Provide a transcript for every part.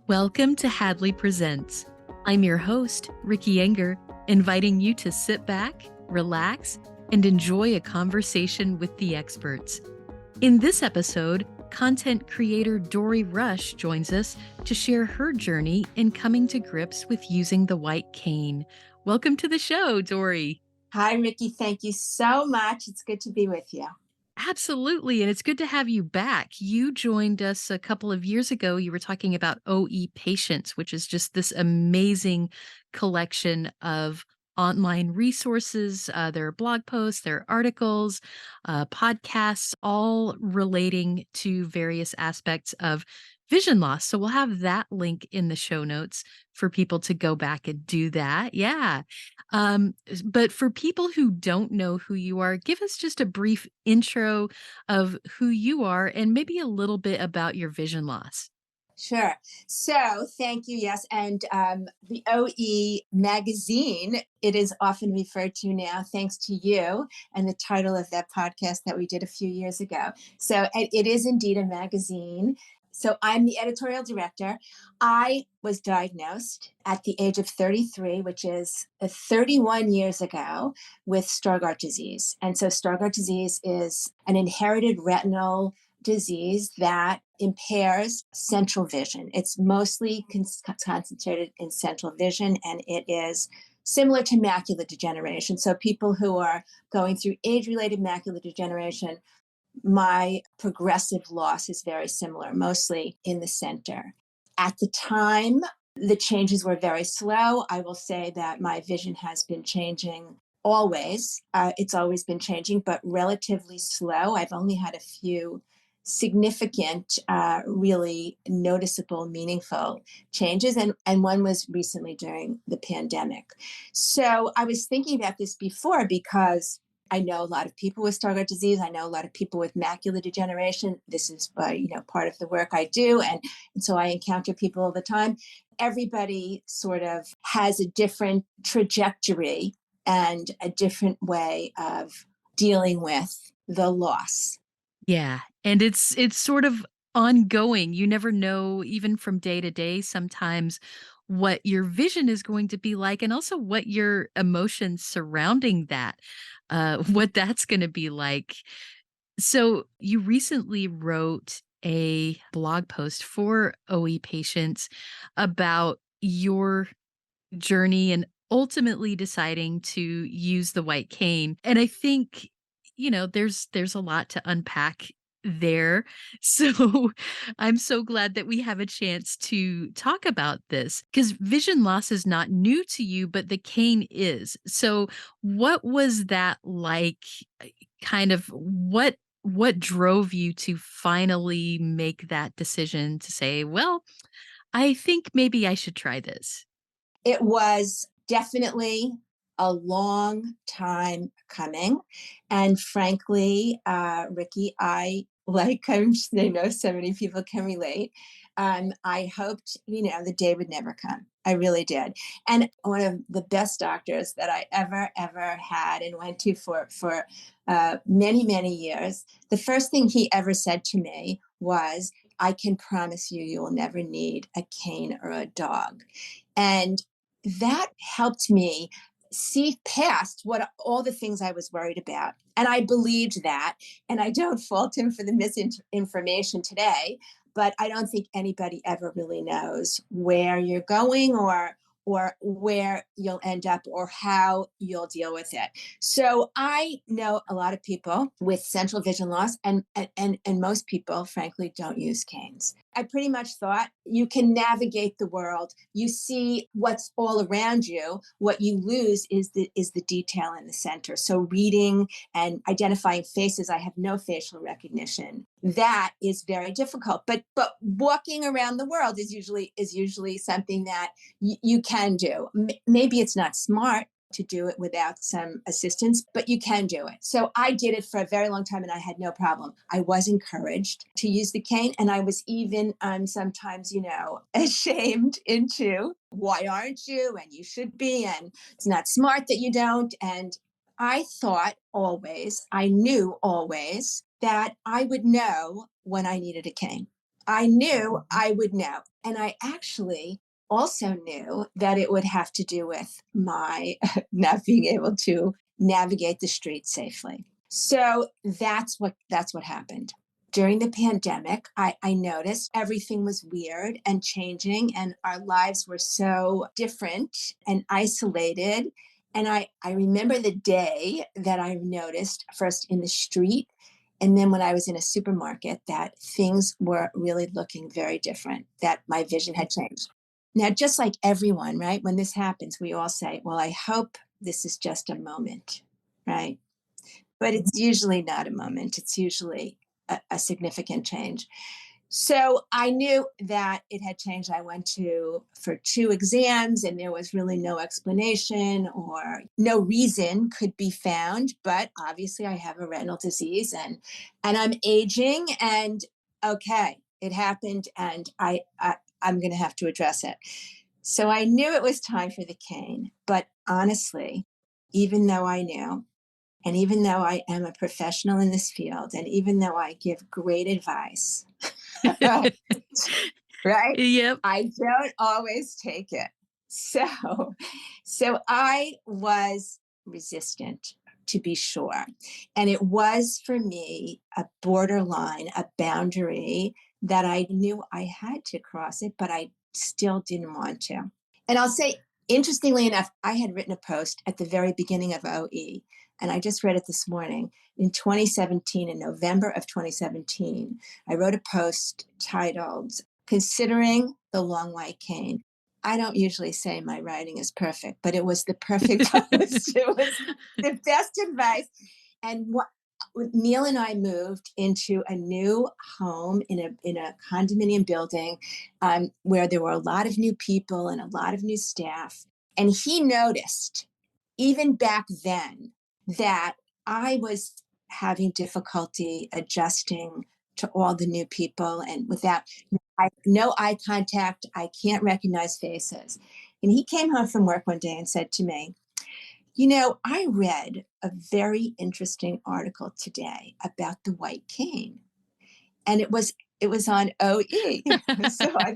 Welcome to Hadley Presents. I'm your host, Ricky Enger, inviting you to sit back, relax, and enjoy a conversation with the experts. In this episode, content creator Dorrie Rush joins us to share her journey in coming to grips with using the white cane. Welcome to the show, Dorrie. Hi, Ricky. Thank you so much. It's good to be with you. Absolutely. And it's good to have you back. You joined us a couple of years ago. You were talking about OE Patients, which is just this amazing collection of online resources. There are blog posts, there are articles, podcasts, all relating to various aspects of vision loss. So we'll have that link in the show notes for people to go back and do that. Yeah. But for people who don't know who you are, give us just a brief intro of who you are and maybe a little bit about your vision loss. Sure. So, thank you. Yes. And the OE magazine, it is often referred to now, thanks to you and the title of that podcast that we did a few years ago. So, it is indeed a magazine. So, I'm the editorial director. I was diagnosed at the age of 33, which is 31 years ago, with Stargardt disease. And so, Stargardt disease is an inherited retinal disease that impairs central vision. It's mostly concentrated in central vision, and it is similar to macular degeneration. So, people who are going through age related macular degeneration, my progressive loss is very similar, mostly in the center. At the time, the changes were very slow. I will say that my vision has been changing always. It's always been changing, but relatively slow. I've only had a few significant, really noticeable, meaningful changes. And one was recently during the pandemic. So I was thinking about this before because I know a lot of people with Stargardt disease. I know a lot of people with macular degeneration. This is, part of the work I do. And so I encounter people all the time. Everybody sort of has a different trajectory and a different way of dealing with the loss. Yeah, and it's sort of ongoing. You never know even from day to day sometimes what your vision is going to be like and also what your emotions surrounding that what that's going to be like. So, you recently wrote a blog post for OE patients about your journey and ultimately deciding to use the white cane. And I think, there's a lot to unpack there. So I'm so glad that we have a chance to talk about this because vision loss is not new to you, but the cane is. So what was that like? Kind of what drove you to finally make that decision to say, well, I think maybe I should try this? It was definitely a long time coming. And frankly, Ricky, I know so many people can relate. I hoped, the day would never come. I really did. And one of the best doctors that I ever had and went to for many, many years, the first thing he ever said to me was, I can promise you, you will never need a cane or a dog. And that helped me see past what all the things I was worried about. And I believed that. And I don't fault him for the misinformation today, but I don't think anybody ever really knows where you're going or where you'll end up or how you'll deal with it. So I know a lot of people with central vision loss and most people frankly don't use canes. I pretty much thought you can navigate the world. You see what's all around you. What you lose is the detail in the center. So reading and identifying faces, I have no facial recognition. That is very difficult. But walking around the world is usually something that you can do. Maybe it's not smart to do it without some assistance, but you can do it. So I did it for a very long time and I had no problem. I was encouraged to use the cane and I was even sometimes, ashamed into why aren't you? And you should be. And it's not smart that you don't. And I thought always, I knew always that I would know when I needed a cane. I knew I would know. And I actually also knew that it would have to do with my not being able to navigate the streets safely. So that's what happened. During the pandemic, I noticed everything was weird and changing, and our lives were so different and isolated. And I remember the day that I noticed first in the street, and then when I was in a supermarket, that things were really looking very different, that my vision had changed. Now, just like everyone, right? When this happens, we all say, well, I hope this is just a moment, right? But it's usually not a moment, it's usually a significant change. So I knew that it had changed. I went to for 2 exams, and there was really no explanation or no reason could be found. But obviously, I have a retinal disease, and I'm aging. And okay, it happened, and I'm going to have to address it. So I knew it was time for the cane. But honestly, even though I knew, and even though I am a professional in this field, and even though I give great advice, right? Yep. I don't always take it. So, so I was resistant, to be sure. And it was for me a borderline, a boundary that I knew I had to cross it, but I still didn't want to. And I'll say, interestingly enough, I had written a post at the very beginning of OE, and I just read it this morning. In 2017, in November of 2017, I wrote a post titled, Considering the Long White Cane. I don't usually say my writing is perfect, but it was the perfect post. It was the best advice. And what Neil and I moved into a new home in a condominium building, where there were a lot of new people and a lot of new staff. And he noticed, even back then, that I was having difficulty adjusting to all the new people, and without no eye contact, I can't recognize faces. And he came home from work one day and said to me, I read a very interesting article today about the white cane, and it was on OE. So I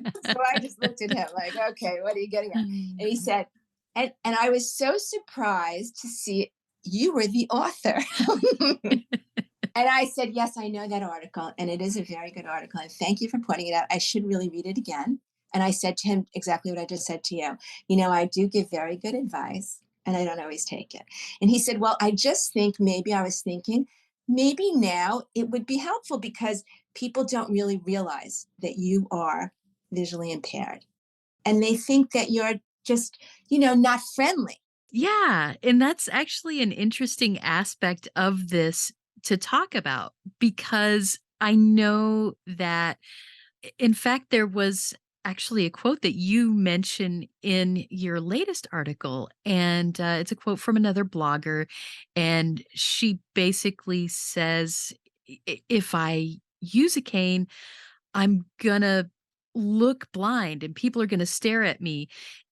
just looked at him like, okay, what are you getting at? And he said, and I was so surprised to see you were the author. And I said, yes, I know that article, and it is a very good article. And thank you for pointing it out. I should really read it again. And I said to him exactly what I just said to you. I do give very good advice, and I don't always take it. And he said, well, I just think maybe I was thinking, maybe now it would be helpful because people don't really realize that you are visually impaired. And they think that you're just, not friendly. Yeah, and that's actually an interesting aspect of this to talk about because I know that in fact there was actually a quote that you mention in your latest article, and it's a quote from another blogger, and she basically says, If I use a cane, I'm gonna look blind and people are gonna stare at me."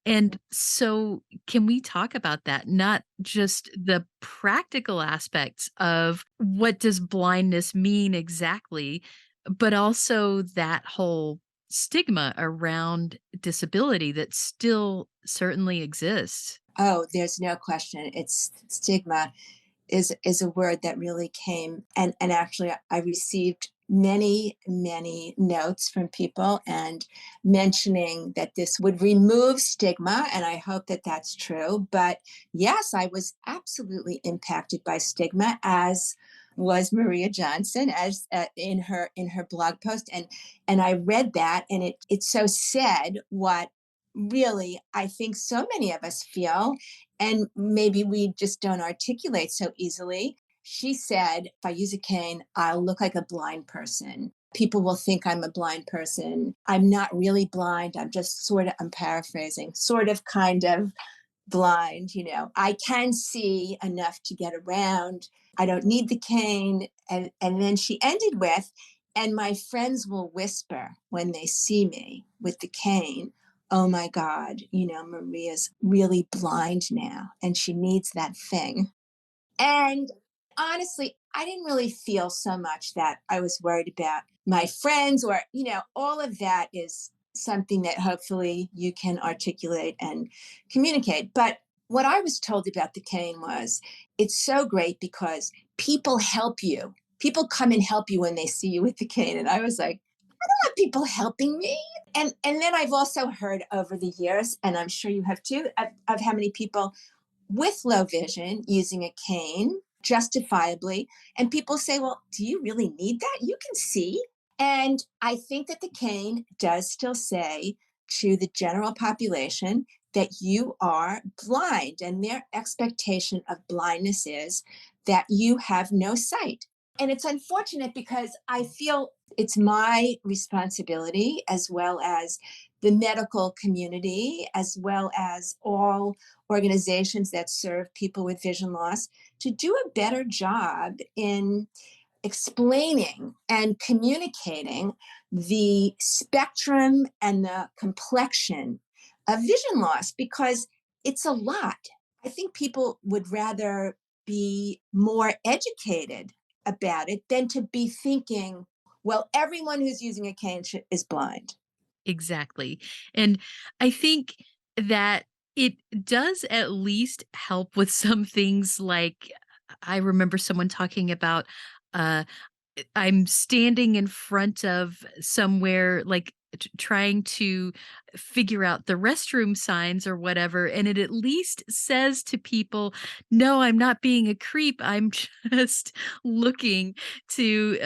And so, can we talk about that? Not just the practical aspects of what does blindness mean exactly, but also that whole stigma around disability that still certainly exists. Oh, there's no question. It's stigma is a word that really came, and actually I received many notes from people and mentioning that this would remove stigma, and I hope that that's true. But yes, I was absolutely impacted by stigma, as was Maria Johnson, as in her blog post. And I read that, and it so said what really I think so many of us feel, and maybe we just don't articulate so easily. She said, if I use a cane, I'll look like a blind person. People will think I'm a blind person. I'm not really blind. I'm just sort of, I'm paraphrasing, sort of kind of blind. I can see enough to get around. I don't need the cane. And then she ended with, and my friends will whisper when they see me with the cane, oh my God, Maria's really blind now and she needs that thing. And honestly, I didn't really feel so much that I was worried about my friends or, all of that is something that hopefully you can articulate and communicate. But what I was told about the cane was it's so great because people help you. People come and help you when they see you with the cane. And I was like, want people helping me. And then I've also heard over the years, and I'm sure you have too, of how many people with low vision using a cane justifiably. And people say, well, do you really need that? You can see. And I think that the cane does still say to the general population that you are blind, and their expectation of blindness is that you have no sight. And it's unfortunate because I feel it's my responsibility, as well as the medical community, as well as all organizations that serve people with vision loss, to do a better job in explaining and communicating the spectrum and the complexion of vision loss, because it's a lot. I think people would rather be more educated about it than to be thinking, well, everyone who's using a cane is blind. Exactly. And I think that it does at least help with some things like I remember someone talking about uh I'm standing in front of somewhere, like, trying to figure out the restroom signs or whatever, and it at least says to people, "No, I'm not being a creep, I'm just looking to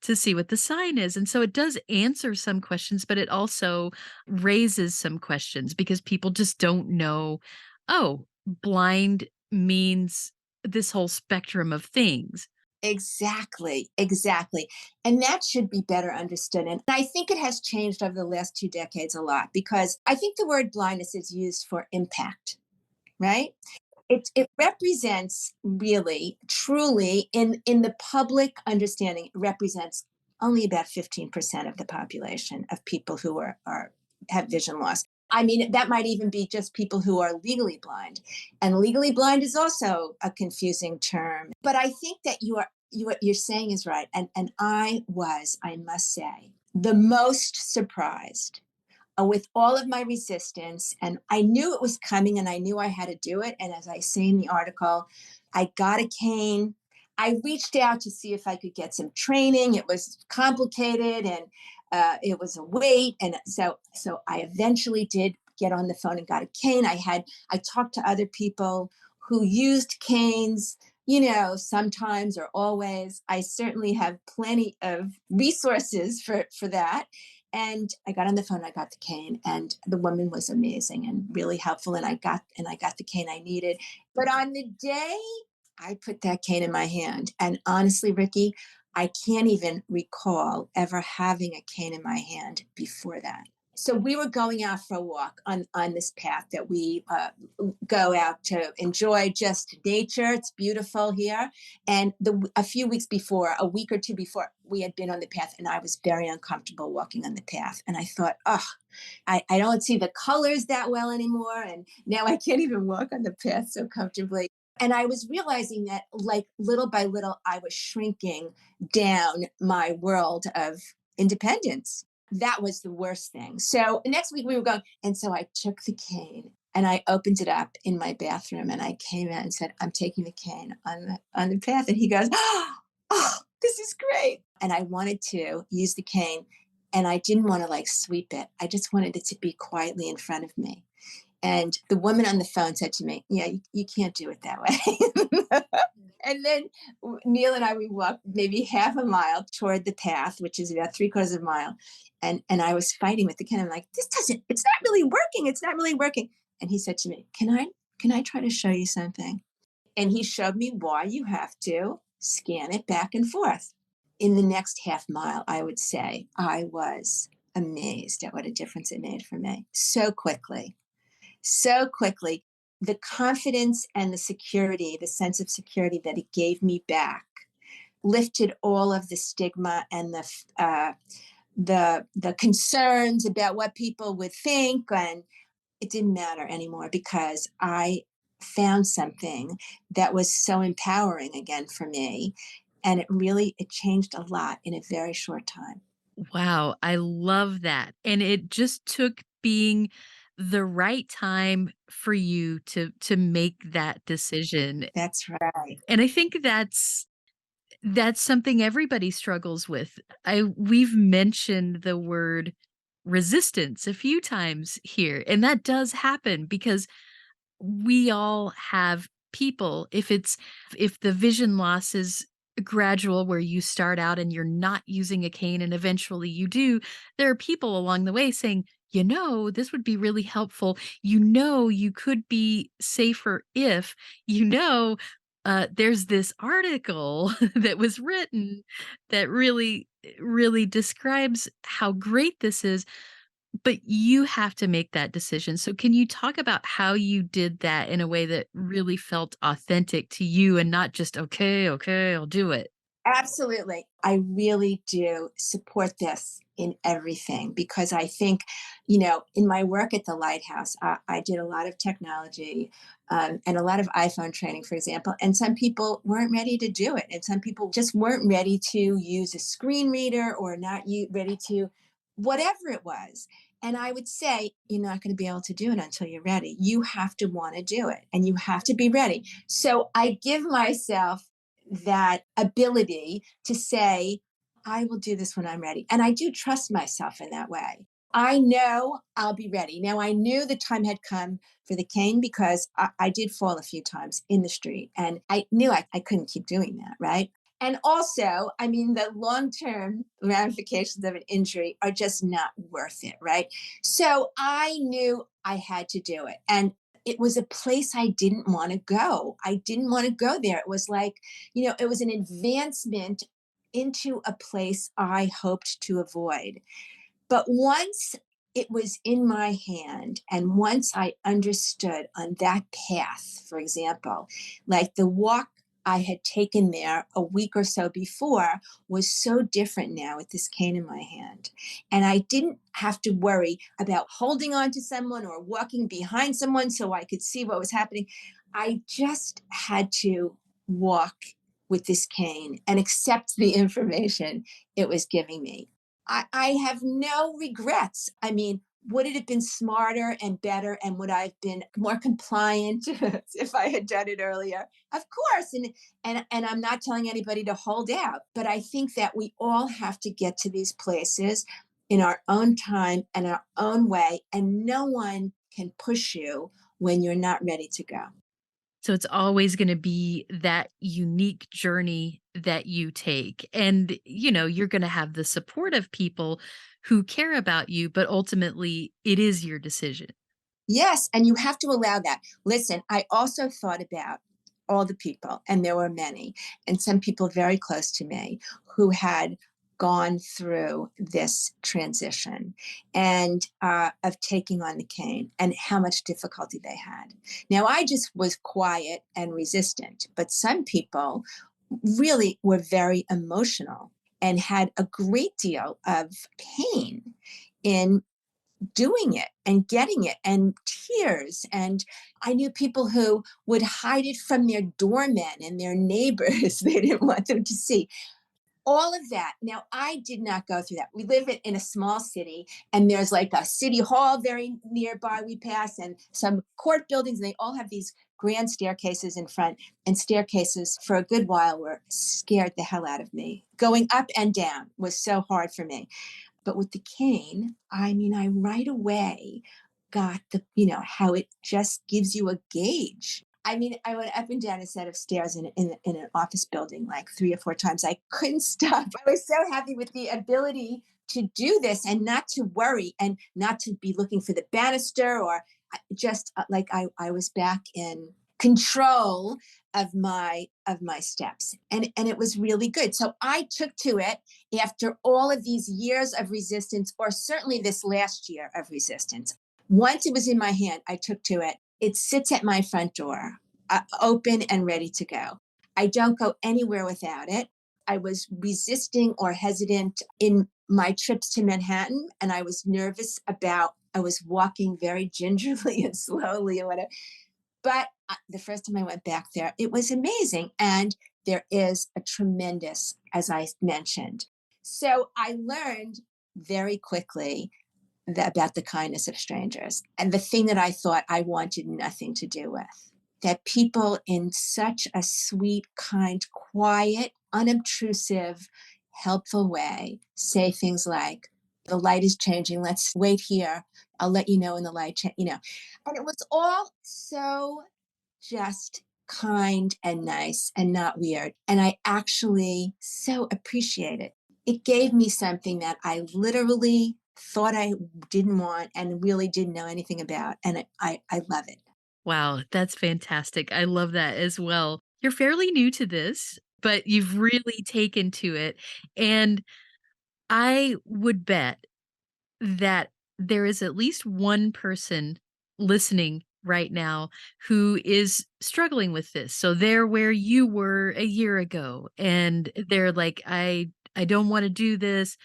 see what the sign is," and so it does answer some questions, but it also raises some questions because people just don't know, "Oh, blind means this whole spectrum of things." Exactly, exactly. And that should be better understood. And I think it has changed over the last 2 decades a lot, because I think the word blindness is used for impact, right? It represents, really, truly, in the public understanding, it represents only about 15% of the population of people who are have vision loss. I mean, that might even be just people who are legally blind. And legally blind is also a confusing term. But I think that what you're saying is right. And I must say, the most surprised with all of my resistance. And I knew it was coming and I knew I had to do it. And as I say in the article, I got a cane. I reached out to see if I could get some training. It was complicated, and it was a wait. And so I eventually did get on the phone and got a cane. I talked to other people who used canes, sometimes or always. I certainly have plenty of resources for that. And I got on the phone, I got the cane, and the woman was amazing and really helpful. And I got the cane I needed. But on the day I put that cane in my hand, and honestly, Ricky, I can't even recall ever having a cane in my hand before that. So we were going out for a walk on this path that we go out to enjoy just nature. It's beautiful here. And a few weeks before, a week or two before, we had been on the path, and I was very uncomfortable walking on the path. And I thought, oh, I don't see the colors that well anymore. And now I can't even walk on the path so comfortably. And I was realizing that, like, little by little, I was shrinking down my world of independence. That was the worst thing. So the next week we were going, and so I took the cane and I opened it up in my bathroom, and I came out and said, "I'm taking the cane on the path." And he goes, "Oh, this is great." And I wanted to use the cane, and I didn't want to like sweep it. I just wanted it to be quietly in front of me. And the woman on the phone said to me, "Yeah, you can't do it that way." And then Neil and I, we walked maybe half a mile toward the path, which is about three-quarters of a mile. And I was fighting with the kid. I'm like, it's not really working. It's not really working. And he said to me, can I try to show you something? And he showed me why you have to scan it back and forth. In the next half mile, I would say I was amazed at what a difference it made for me so quickly, so quickly. The confidence and the security, the sense of security that it gave me back, lifted all of the stigma and the concerns about what people would think, and it didn't matter anymore because I found something that was so empowering again for me. And it changed a lot in a very short time. Wow, I love that. And it just took being the right time for you to make that decision. That's right. And I think that's something everybody struggles with. I We've mentioned the word resistance a few times here, and that does happen because we all have people, if the vision loss is gradual where you start out and you're not using a cane and eventually you do, there are people along the way saying, this would be really helpful. You could be safer if, you know, there's this article that was written that really describes how great this is, but you have to make that decision. So can you talk about how you did that in a way that really felt authentic to you and not just, "Okay, okay, I'll do it." Absolutely. I really do support this in everything because I think, in my work at the Lighthouse, I did a lot of technology and a lot of iPhone training, for example. And some people weren't ready to do it. And some people just weren't ready to use a screen reader or not ready to, whatever it was. And I would say, you're not going to be able to do it until you're ready. You have to want to do it and you have to be ready. So I give myself that ability to say, I will do this when I'm ready. And I do trust myself in that way. I know I'll be ready. Now, I knew the time had come for the cane because I did fall a few times in the street and I knew I couldn't keep doing that. Right. And also, I mean, the long term ramifications of an injury are just not worth it. Right. So I knew I had to do it. And it was a place I didn't want to go. I didn't want to go there. It was like, it was an advancement into a place I hoped to avoid. But once it was in my hand, and once I understood on that path, for example, like the walk I had taken there a week or so before was so different now with this cane in my hand. And I didn't have to worry about holding on to someone or walking behind someone so I could see what was happening. I just had to walk with this cane and accept the information it was giving me. I have no regrets. I mean, would it have been smarter and better? And would I have been more compliant if I had done it earlier? Of course. And I'm not telling anybody to hold out, but I think that we all have to get to these places in our own time and our own way. And no one can push you when you're not ready to go. So it's always gonna be that unique journey that you take. And, you're gonna have the support of people who care about you, but ultimately it is your decision. Yes, and you have to allow that. Listen, I also thought about all the people, and there were many, and some people very close to me who had gone through this transition and of taking on the cane and how much difficulty they had. Now, I just was quiet and resistant, but some people really were very emotional and had a great deal of pain in doing it and getting it and tears. And I knew people who would hide it from their doormen and their neighbors. They didn't want them to see all of that. Now, I did not go through that. We live in a small city, and there's like a city hall very nearby we pass, and some court buildings, and they all have these grand staircases in front. And staircases for a good while were scared the hell out of me. Going up and down was so hard for me. But with the cane, I mean, I right away got how it just gives you a gauge. I mean, I went up and down a set of stairs in an office building like 3 or 4 times. I couldn't stop. I was so happy with the ability to do this and not to worry and not to be looking for the banister or just like I was back in control of my steps, and it was really good. So I took to it after all of these years of resistance, or certainly this last year of resistance. Once it was in my hand, I took to it. It sits at my front door, open and ready to go. I don't go anywhere without it. I was resisting or hesitant in my trips to Manhattan, and I was nervous about, I was walking very gingerly and slowly and whatever. But the first time I went back there, it was amazing. And there is a tremendous, as I mentioned. So I learned very quickly about the kindness of strangers and the thing that I thought I wanted nothing to do with. That people in such a sweet, kind, quiet, unobtrusive, helpful way say things like, the light is changing. Let's wait here. I'll let you know when the light change. And it was all so just kind and nice and not weird. And I actually so appreciate it. It gave me something that I literally thought I didn't want and really didn't know anything about. And I love it. Wow, that's fantastic. I love that as well. You're fairly new to this, but you've really taken to it. And I would bet that there is at least one person listening right now who is struggling with this. So they're where you were a year ago and they're like, I don't want to do this.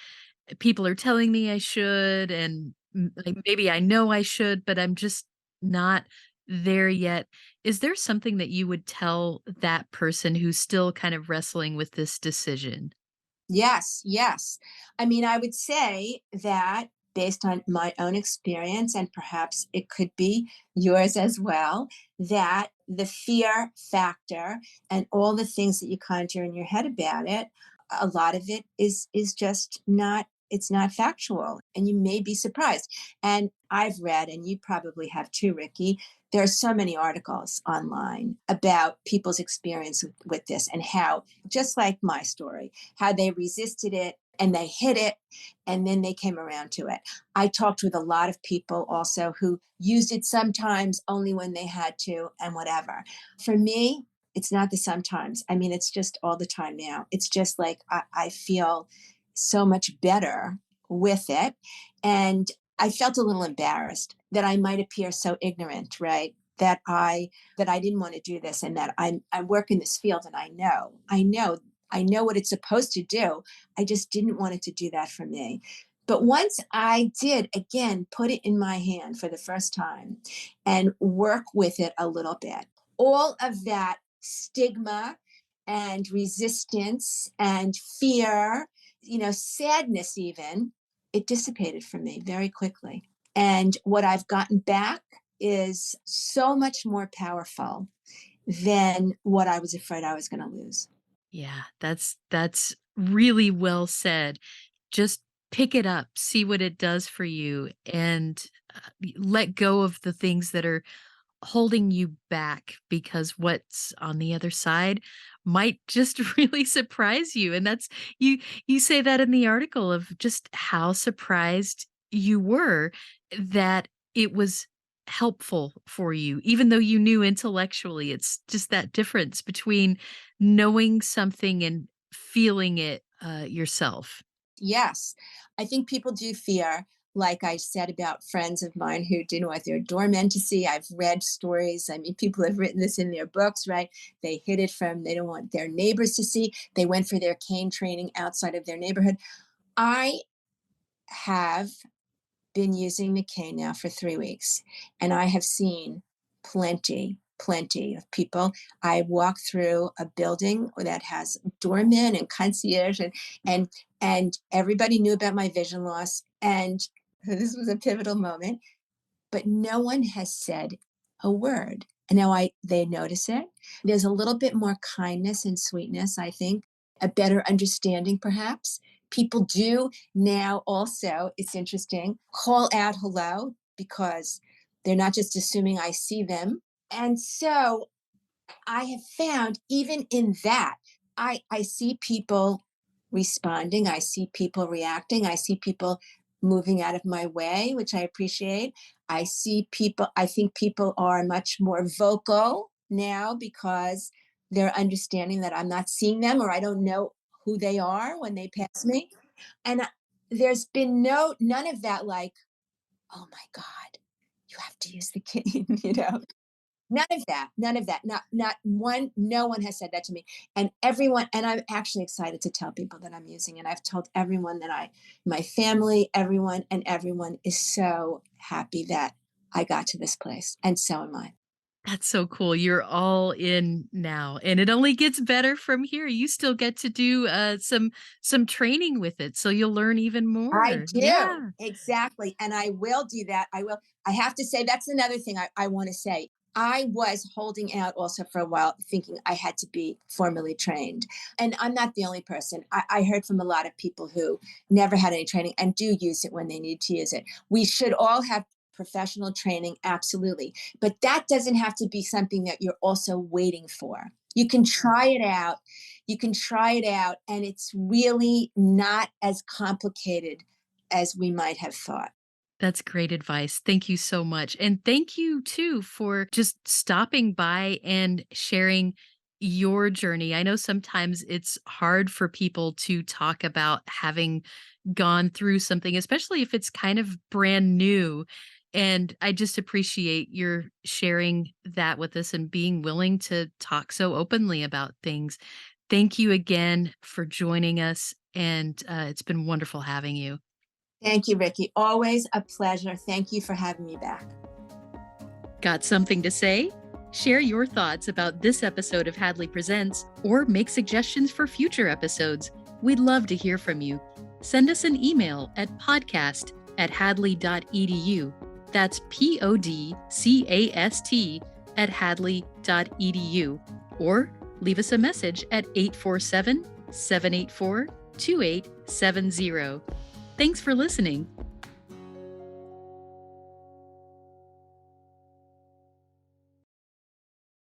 People are telling me I should, and like maybe I know I should, but I'm just not there yet. Is there something that you would tell that person who's still kind of wrestling with this decision? Yes, yes. I mean, I would say that based on my own experience, and perhaps it could be yours as well, that the fear factor and all the things that you conjure in your head about it, a lot of it is just not, it's not factual. And you may be surprised. And I've read, and you probably have too, Ricky, there are so many articles online about people's experience with this and how, just like my story, how they resisted it and they hid it and then they came around to it. I talked with a lot of people also who used it sometimes only when they had to and whatever. For me, it's not the sometimes. I mean, it's just all the time now. It's just like I feel so much better with it. And I felt a little embarrassed that I might appear so ignorant, right? That I didn't want to do this and that I work in this field and I know what it's supposed to do. I just didn't want it to do that for me. But once I did, again, put it in my hand for the first time and work with it a little bit, all of that stigma and resistance and fear, sadness even, it dissipated from me very quickly. And what I've gotten back is so much more powerful than what I was afraid I was going to lose. Yeah, that's really well said. Just pick it up, see what it does for you, and let go of the things that are holding you back because what's on the other side might just really surprise you. And that's you say that in the article of just how surprised you were that it was helpful for you even though you knew intellectually. It's just that difference between knowing something and feeling it yourself. Yes, I think people do fear, like I said about friends of mine who didn't want their doormen to see. I've read stories. I mean, people have written this in their books, right? They hid it from, they don't want their neighbors to see. They went for their cane training outside of their neighborhood. I have been using the cane now for 3 weeks, and I have seen plenty of people. I walk through a building that has doormen and concierge, and and everybody knew about my vision loss. And this was a pivotal moment, but no one has said a word. And now they notice it. There's a little bit more kindness and sweetness, I think, a better understanding perhaps. People do now also, it's interesting, call out hello because they're not just assuming I see them. And so I have found even in that, I see people responding, I see people reacting, I see people moving out of my way, which I appreciate. I think people are much more vocal now because they're understanding that I'm not seeing them or I don't know who they are when they pass me. And there's been none of that like, oh my God, you have to use the cane, none of that, not one, no one has said that to me, and everyone, and I'm actually excited to tell people that I'm using it. I've told everyone that my family, everyone, and everyone is so happy that I got to this place, and so am I. That's so cool. You're all in now, and it only gets better from here. You still get to do, some training with it, so you'll learn even I more. do, Yeah. exactly, and I will do that, I will. I have to say, that's another thing I wanna say. I was holding out also for a while, thinking I had to be formally trained, and I'm not the only person. I heard from a lot of people who never had any training and do use it when they need to use it. We should all have professional training, absolutely, but that doesn't have to be something that you're also waiting for. You can try it out, and it's really not as complicated as we might have thought. That's great advice. Thank you so much. And thank you too for just stopping by and sharing your journey. I know sometimes it's hard for people to talk about having gone through something, especially if it's kind of brand new. And I just appreciate your sharing that with us and being willing to talk so openly about things. Thank you again for joining us. And it's been wonderful having you. Thank you, Ricky. Always a pleasure. Thank you for having me back. Got something to say? Share your thoughts about this episode of Hadley Presents or make suggestions for future episodes. We'd love to hear from you. Send us an email at podcast@hadley.edu. That's podcast at hadley.edu. Or leave us a message at 847 784 2870. Thanks for listening.